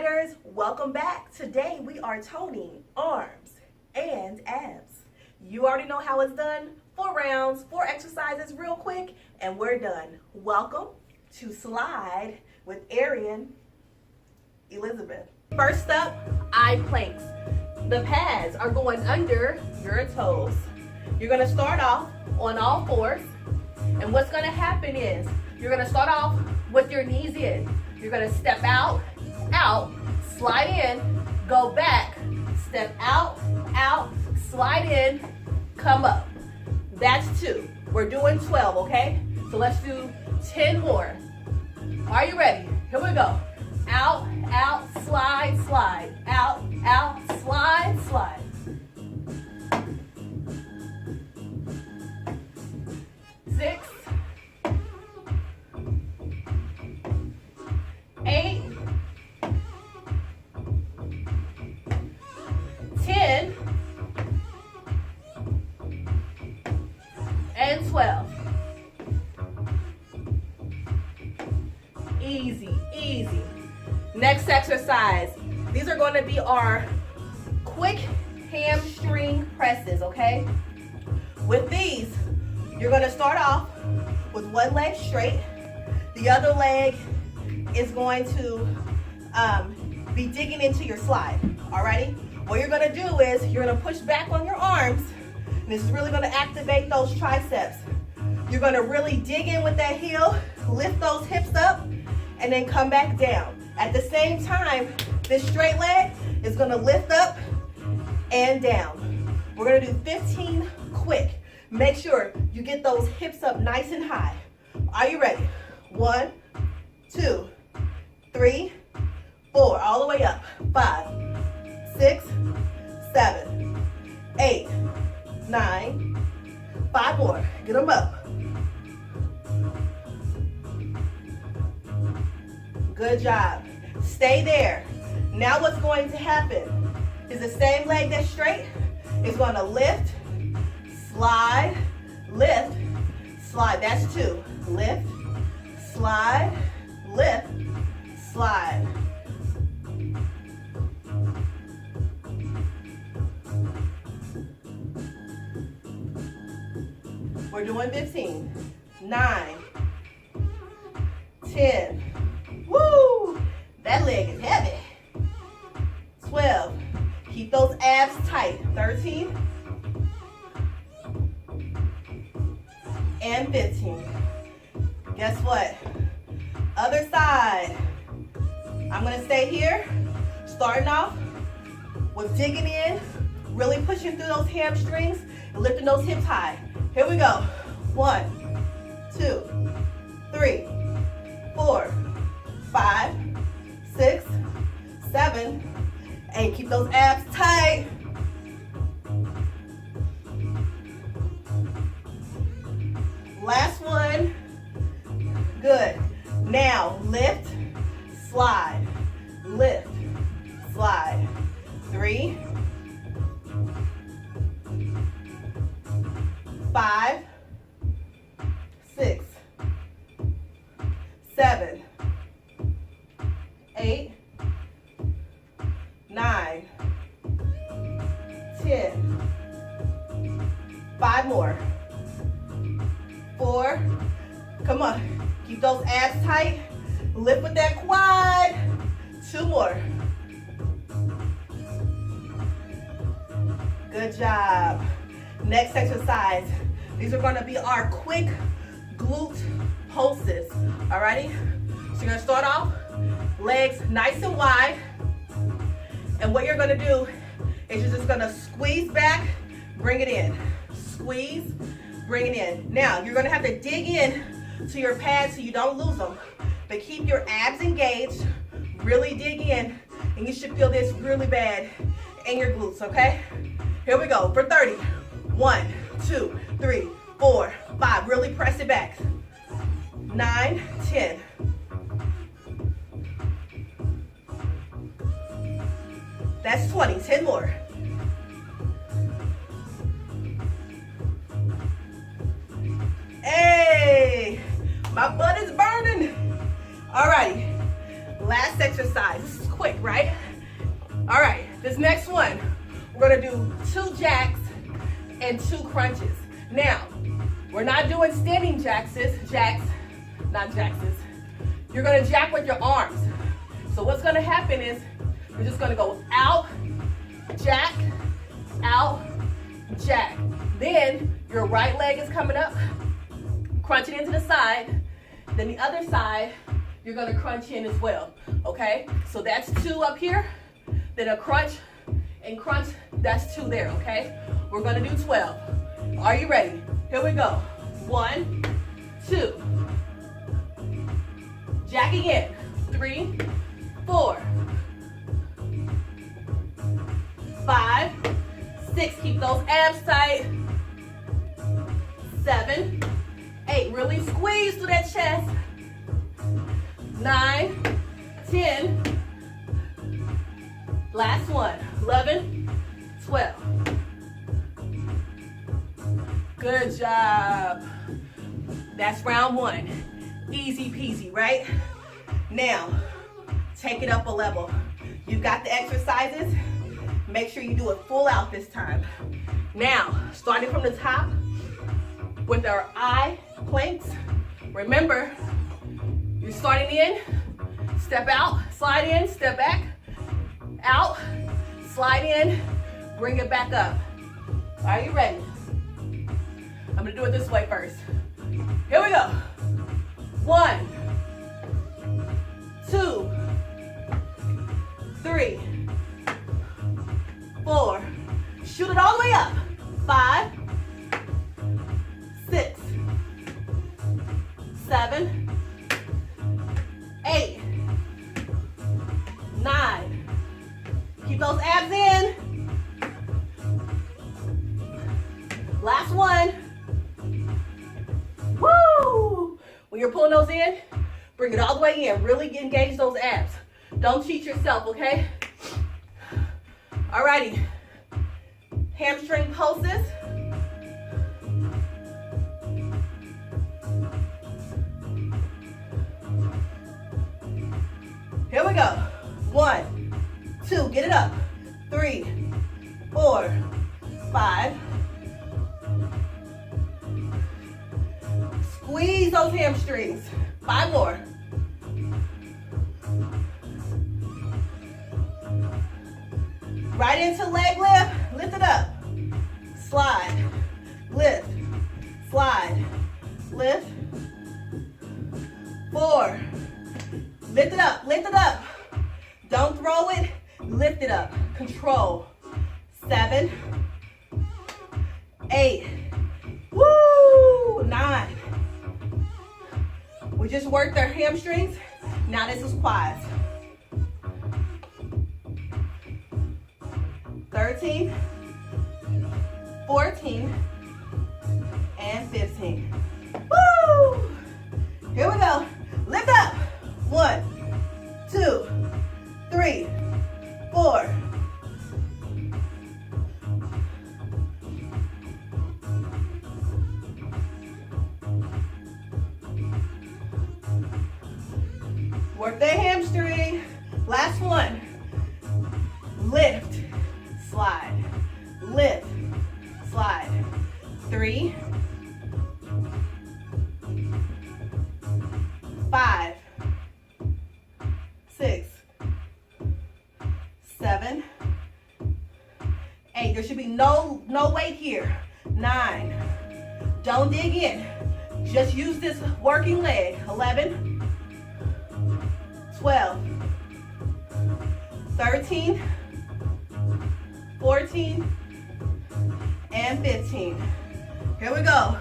Sliders, welcome back. Today we are toning arms and abs. You already know how it's done. 4 rounds, 4 exercises real quick, and we're done. Welcome to Slide with ArianElizabeth. First up, eye planks. The pads are going under your toes. You're gonna start off on all fours, and what's gonna happen is you're gonna start off with your knees in. You're gonna step out, slide in, go back, step out, slide in, come up. That's 2. We're doing 12, okay? So let's do 10 more. Are you ready? Here we go. Out, slide, out, slide. 6, 8, 10, and 12. Easy. Next exercise. These are going to be our quick hamstring presses, okay? With these, you're going to start off with one leg straight. The other leg is going to be digging into your slide, alrighty? What you're gonna do is you're gonna push back on your arms, and this is really gonna activate those triceps. You're gonna really dig in with that heel, lift those hips up, and then come back down. At the same time, this straight leg is gonna lift up and down. We're gonna do 15 quick. Make sure you get those hips up nice and high. Are you ready? 1, 2, 3, 4, all the way up. 5, 6, 7, 8, 9, 5 more. Get them up. Good job. Stay there. Now what's going to happen is the same leg that's straight is going to lift, slide, lift, slide. That's 2. Lift, slide, lift, slide. We're doing 15. 9, 10. Woo! That leg is heavy. 12. Keep those abs tight. 13. And 15. Guess what? Other side. I'm gonna stay here, starting off with digging in, really pushing through those hamstrings and lifting those hips high. Here we go. 1, 2, 3, 4, 5, 6, 7, 8. Keep those abs tight. Last one. Good. Now lift, slide, lift, slide. 3, 5, 6, 7, 8, 9, 10. 5 more. 4. Come on. Keep those abs tight. Lift with that quad. 2 more. Good job. Next exercise. These are going to be our quick glute pulses. Alrighty? So you're going to start off, legs nice and wide. And what you're going to do is you're just going to squeeze back, bring it in. Squeeze, bring it in. Now, you're going to have to dig in to your pads so you don't lose them. But keep your abs engaged. Really dig in. And you should feel this really bad in your glutes, okay? Here we go for 30. 1, 2, 3, 4, 5. Really press it back. 9, 10. That's 20. 10 more. Hey, my butt is burning. All righty, last exercise. This is quick. leg, right? All right, this next one, we're gonna do 2 jacks and 2 crunches. Now, we're not doing standing jacks, not jacks. You're gonna jack with your arms. So what's gonna happen is, you're just gonna go out, jack, jack. Then your right leg is coming up, crunch it into the side. Then the other side, you're gonna crunch in as well, okay? So that's 2 up here, then a crunch and crunch, that's 2 there, okay? We're gonna do 12. Are you ready? Here we go. 1, 2. Jack again. 3, 4, 5, 6. Keep those abs tight. 7, 8. Really squeeze through that chest. 9, 10. Last one. 11, 12. Good job. That's round 1. Easy peasy, right? Now, take it up a level. You've got the exercises. Make sure you do it full out this time. Now, starting from the top with our eye planks. Remember, you're starting in, step out, slide in, step back, out, slide in, bring it back up. Are you ready? I'm gonna do it this way first. Here we go. 1, 2, 3, 4. Shoot it all the way up. 5, 6, 7, 8, 9. Keep those abs in. Last one. Woo! When you're pulling those in, bring it all the way in. Really engage those abs. Don't cheat yourself, okay? Alrighty. Hamstring pulses. Here we go. 1, 2, get it up. 3, 4, 5. Squeeze those hamstrings. 5 more. Right into leg lift. Lift it up. Slide. Lift. Slide. Lift. 4. Lift it up. Lift it up. Don't throw it. Lift it up. Control. 7. 8. Woo! 9. We just worked our hamstrings. Now this is quads. 13, 14, and 15. Woo! Here we go. Lift up. 1, 2, 3, 4. Work the hamstring. Last one. Lift, slide, lift, slide. 3, 5, 6, 7, 8. There should be no weight here. 9. Don't dig in. Just use this working leg. 11, 12, 13, 14, and 15. Here we go.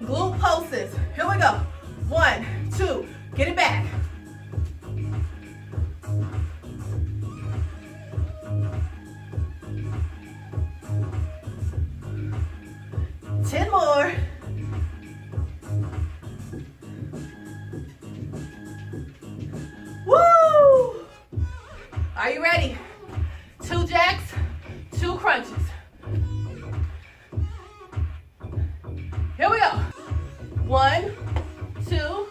Glute pulses. Here we go. 1, 2. Get it back. 10 more. Woo! Are you ready? 2 jacks, 2 crunches. Here we go. 1, 2,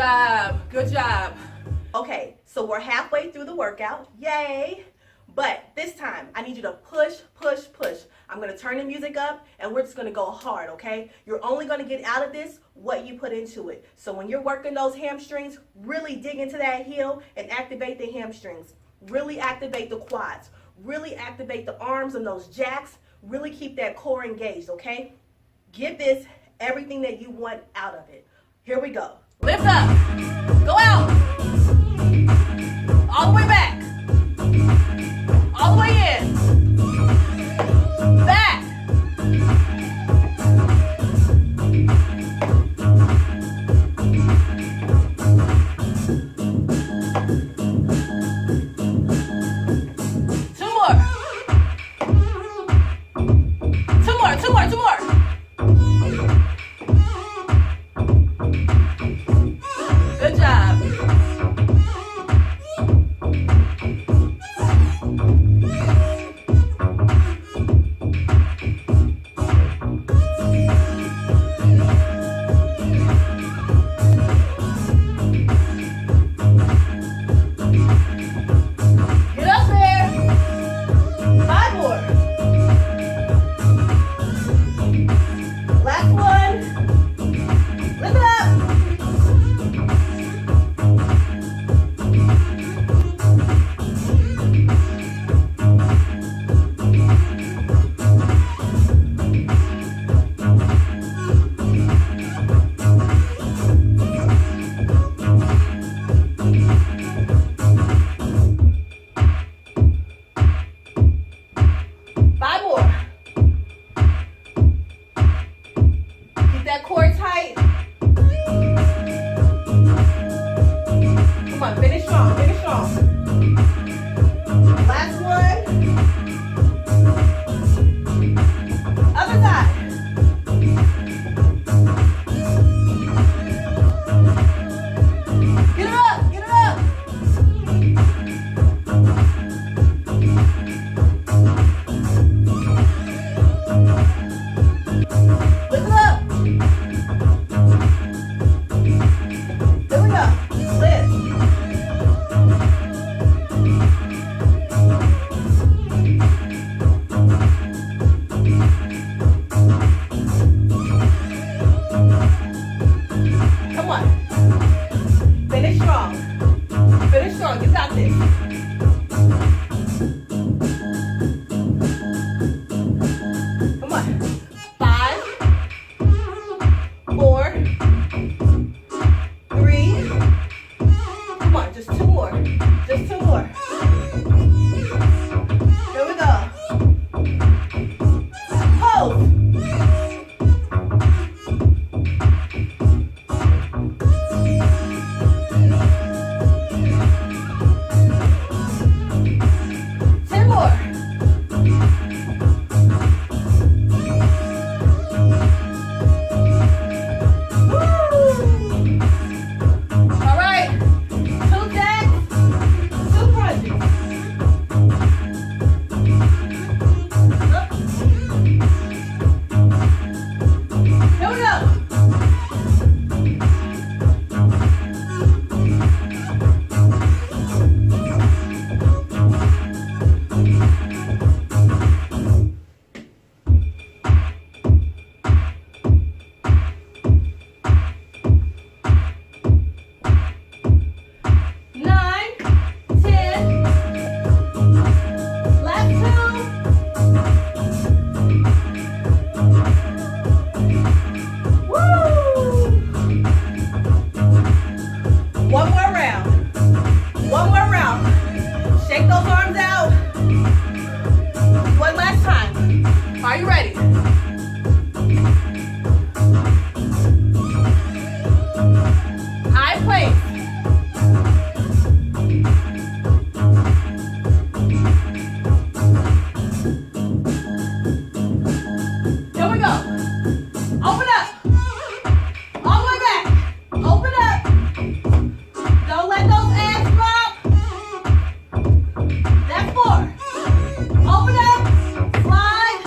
job. Good job. Okay, so we're halfway through the workout. Yay. But this time, I need you to push, push, push. I'm going to turn the music up, and we're just going to go hard, okay? You're only going to get out of this what you put into it. So when you're working those hamstrings, really dig into that heel and activate the hamstrings. Really activate the quads. Really activate the arms and those jacks. Really keep that core engaged, okay? Give this everything that you want out of it. Here we go. Lift up. Go out. All the way back. All the way in. Back. Two more. Two more, two more, two more. Good job. Get up there. 5 more. Last one. Lift it up. Five more. Keep that core tight. Come on, finish strong, finish strong. Last one. Other side. Get it up, get it up. Lift it up. Here we go. Lift. Come on. Finish strong. Finish strong. You got this. Come on. 5, 4, 3. Come on, just 2 more. Just 2 more. Here we go. Hold. More. All right, 2 jacks, 2 crunches. Up. Here we go. Nine, 10. Last 2. Woo! One more round. One more round. Shake those arms out. One last time. Are you ready? High plank. Here we go. Open up. All the way back. Open up. Don't let those abs drop. That's 4. Open up. Slide.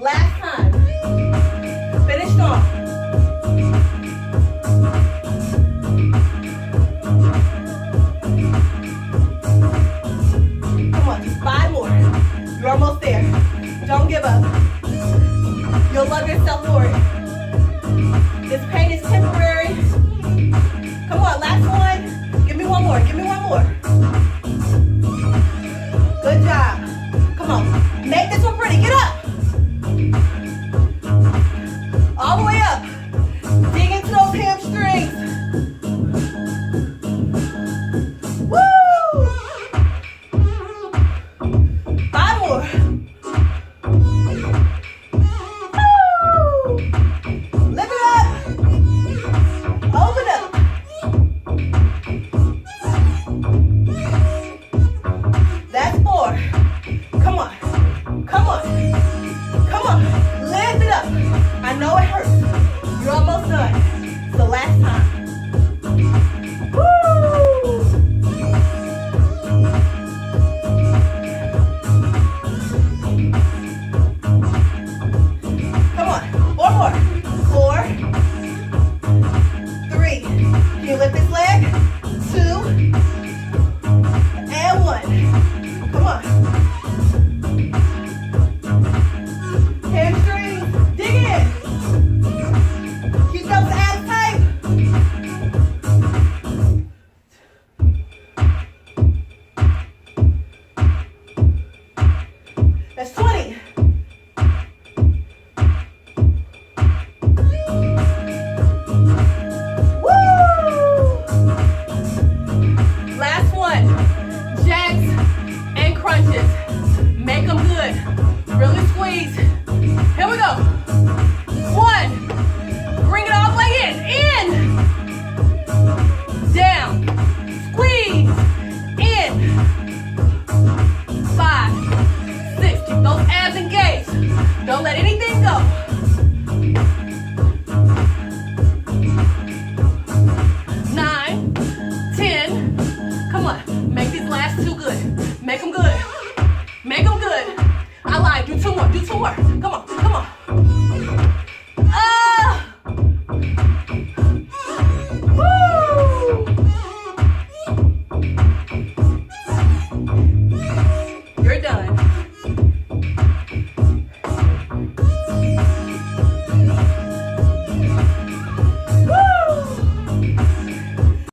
Last time. Finish strong. Come on, just 5 more. You're almost there. Don't give up. You'll love yourself for it. This pain is temporary. Come on, last one. Give me one more. Give me one more.